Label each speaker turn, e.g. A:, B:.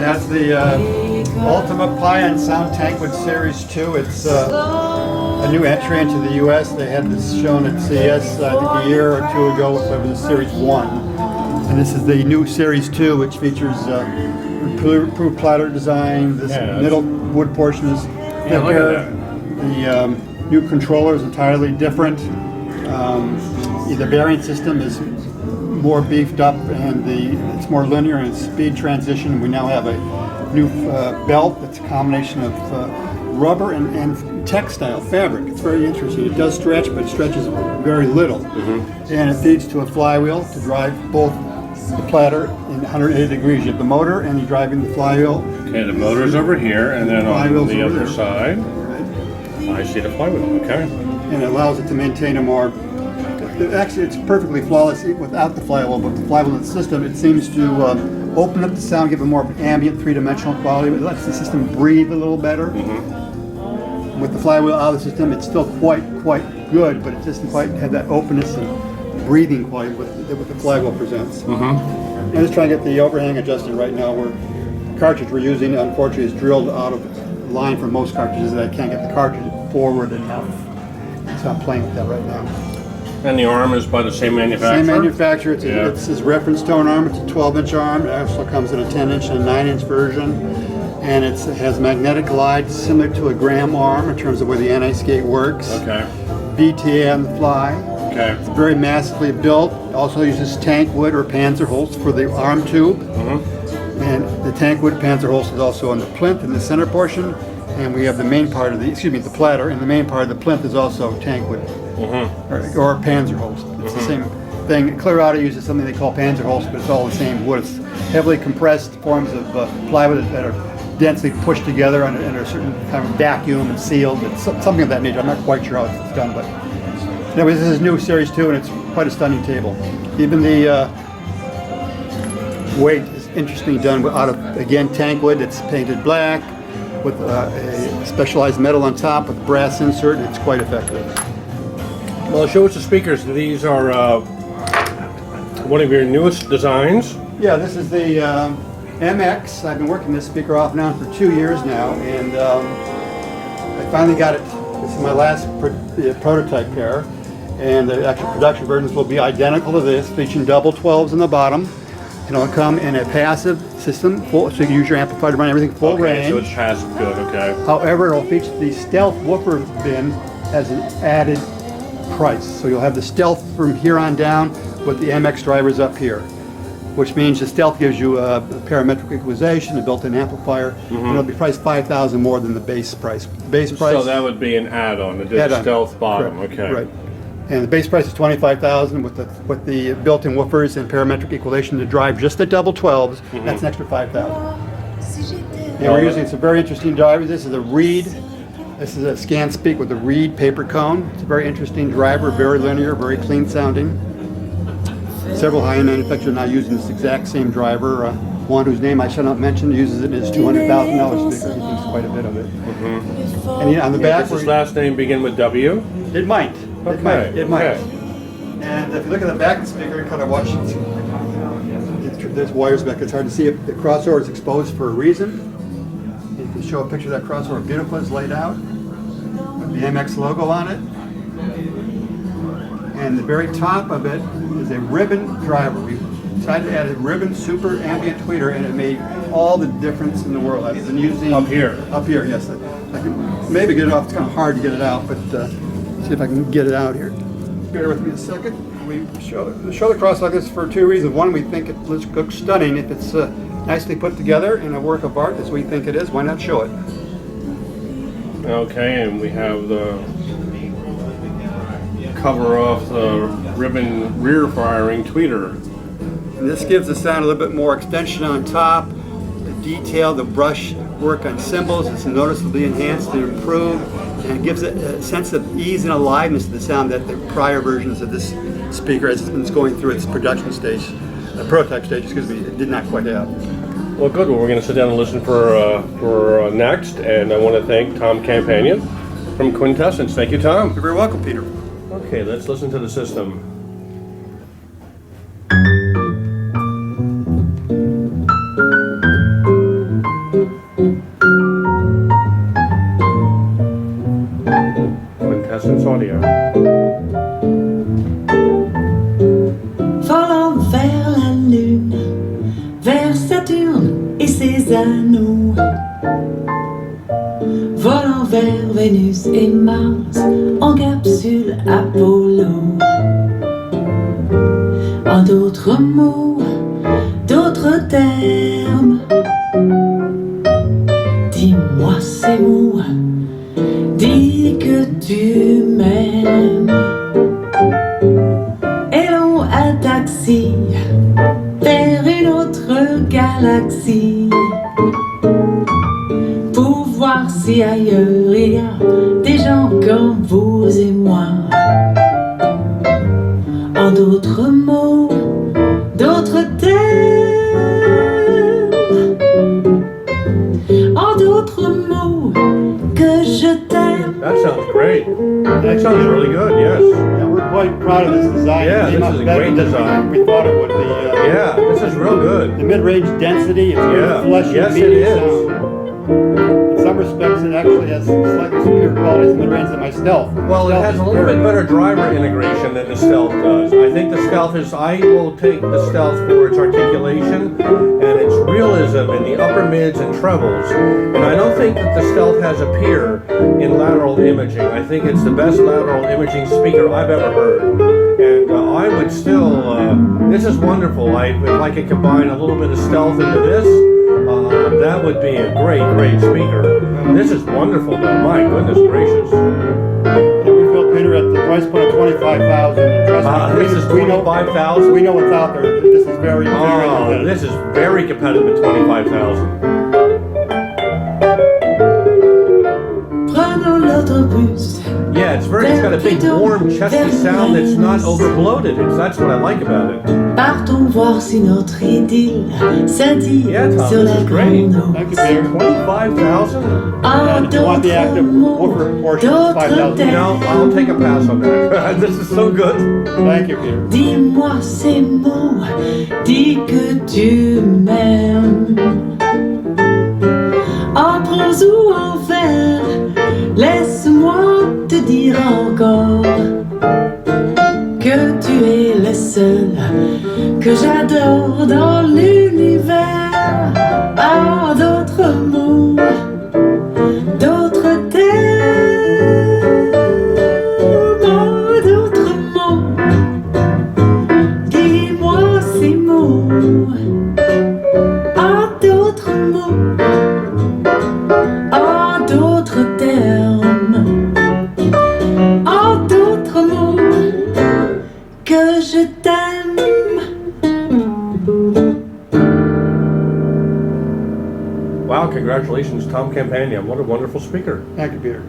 A: That's the Ultima Pyon Sound Tankwood Series 2. It's a new entry into the U.S. They had this shown at CES, I think a year or two ago, so it was Series 1. And this is the new Series 2, which features improved platter design. This middle wood portion is thicker. The new controller is entirely different. The bearing system is more beefed up, and it's more linear in its speed transition. We now have a new belt that's a combination of rubber and textile fabric. It's very interesting. It does stretch, but it stretches very little. And it feeds to a flywheel to drive both the platter in 180 degrees. You have the motor and you're driving the flywheel.
B: Okay, the motor's over here, and then on the other side, I see the flywheel. Okay.
A: And it allows it to maintain a more, actually it's perfectly flawless without the flywheel, but the flywheel system, it seems to open up the sound, give it more of an ambient three-dimensional quality. It lets the system breathe a little better. With the flywheel out of the system, it's still quite good, but it doesn't quite have that openness and breathing quality that the flywheel presents. I'm just trying to get the overhang adjusted right now, where the cartridge we're using, unfortunately, is drilled out of line for most cartridges, that I can't get the cartridge forward enough. So I'm playing with that right now.
B: And the arm is by the same manufacturer?
A: Same manufacturer. It's his reference tone arm. It's a 12-inch arm. It also comes in a 10-inch and a 9-inch version. And it has magnetic glide similar to a Graham arm in terms of where the anti-skate works.
B: Okay.
A: VTA on the fly.
B: Okay.
A: It's very massively built. It also uses Tankwood or Panzerholz for the arm tube. And the Tankwood Panzerholz is also on the plinth in the center portion. And we have the main part of the platter, and the main part of the plinth is also Tankwood or Panzerholz. It's the same thing. Clearwater uses something they call Panzerholz, but it's all the same wood. It's heavily compressed forms of plywood that are densely pushed together under a certain kind of vacuum and sealed. It's something of that nature. I'm not quite sure how it's done, but anyway, this is new Series 2, and it's quite a stunning table. Even the weight is interestingly done out of, again, Tankwood. It's painted black with a specialized metal on top with brass insert. It's quite effective.
B: Well, show us the speakers. These are one of your newest designs.
A: Yeah, this is the MX. I've been working this speaker off and on for 2 years now, and I finally got it. This is my last prototype pair, and the actual production versions will be identical to this, featuring double 12s in the bottom. It'll come in a passive system, so you can use your amplifier to run everything full range.
B: So it's passive, good, okay.
A: However, it'll feature the stealth woofer bin as an added price. So you'll have the stealth from here on down with the MX drivers up here, which means the stealth gives you a parametric equalization, a built-in amplifier, and it'll be priced $5,000 more than the base price.
B: So that would be an add-on, a stealth bottom,
A: correct,
B: okay.
A: Right. And the base price is $25,000 with the built-in woofers and parametric equalization to drive just the double 12s. That's an extra $5,000. And we're using some very interesting drivers. This is a Reed. This is a scan speak with a Reed paper cone. It's a very interesting driver, very linear, very clean sounding. Several high-end manufacturers are now using this exact same driver. One whose name I shall not mention uses it in his $200,000 speaker. He thinks quite a bit of it. And on the back,
B: does his last name begin with W?
A: It might. It might.
B: Okay.
A: And if you look at the back of the speaker and kind of watch it, there's wires back. It's hard to see if the crossover is exposed for a reason. You can show a picture of that crossover beautifully. It's laid out with the MX logo on it. And the very top of it is a ribbon driver. We decided to add a ribbon super ambient tweeter, and it made all the difference in the world. I've been using
B: Up here,
A: yes. I can maybe get it off. It's kind of hard to get it out, but see if I can get it out here. Bear with me a second. We show the cross like this for two reasons. One, we think it looks stunning. If it's nicely put together in a work of art, as we think it is, why not show it?
B: Okay, and we have the cover off the ribbon rear firing tweeter.
A: And this gives the sound a little bit more extension on top. The detail, the brush work on cymbals is noticeably enhanced and improved, and it gives it a sense of ease and aliveness to the sound that the prior versions of this speaker, as it's going through its production stage, prototype stage, it did not quite have.
B: Well, good. Well, we're going to sit down and listen for next, and I want to thank Tom Campagna from Quintessence. Thank you, Tom.
A: You're very welcome, Peter.
B: Okay, let's listen to the system.
C: Saturne et ses anneaux, volant vers Vénus et Mars en capsule Apollo. En d'autres mots, d'autres termes, dis-moi ces mots, dis que tu m'aimes. Hello, un taxi vers une autre galaxie, pour voir si ailleurs il y a des gens comme vous et moi. En d'autres mots, d'autres termes, en d'autres mots, que je t'aime.
B: That sounds great. That sounds really good, yes.
A: Yeah, we're quite proud of this design.
B: Yeah,
A: It came
B: this
A: out
B: is a
A: better
B: great
A: than
B: design.
A: We thought it would be.
B: Yeah, this is real good.
A: The mid-range density, it's
B: Yeah,
A: very fleshy,
B: yes, it
A: medium
B: is.
A: sound. In some respects, it actually has slightly superior qualities in mid-range than my Stealth.
B: Well, it
A: Stealth
B: has
A: is
B: a little
A: very
B: bit better driver integration than the Stealth does. I think the Stealth is, I will take the Stealth for its articulation and its realism in the upper mids and trebles. And I don't think that the Stealth has a peer in lateral imaging. I think it's the best lateral imaging speaker I've ever heard. And I would still, this is wonderful. If I could combine a little bit of Stealth into this, that would be a great, great speaker. This is wonderful though, my goodness gracious.
A: And we feel, Peter, at the price point of $25,000. Trust me,
B: This is
A: we know-
B: $25,000?
A: We know what's out there. This is very, very
B: Oh,
A: competitive.
B: this is very competitive at $25,000.
C: Prenons l'autobus.
B: Yeah, it's got a big, warm, chesty sound that's not overbloated. That's what I like about it.
C: Partons voir si notre idylle scintille
B: Yeah, Tom,
C: sur
B: this
C: la
B: is great.
C: grande eau.
A: Thank you, Peter.
B: $25,000?
C: En
A: And if you want the
C: d'autres
A: active
C: mots,
A: woofer portion, it's
C: d'autres
A: $5,000.
B: No,
C: termes,
B: I'll take a pass on that. This is so good.
A: Thank you, Peter.
C: dis-moi ces mots, dis que tu m'aimes. En prose ou en vers, laisse-moi te dire encore que tu es le seul que j'adore dans l'univers. En d'autres mots, d'autres termes, en d'autres mots, dis-moi ces mots. En d'autres mots, en d'autres termes, en d'autres mots, que je t'aime.
B: Wow, congratulations, Tom Campagna. What a wonderful speaker.
A: Thank you, Peter.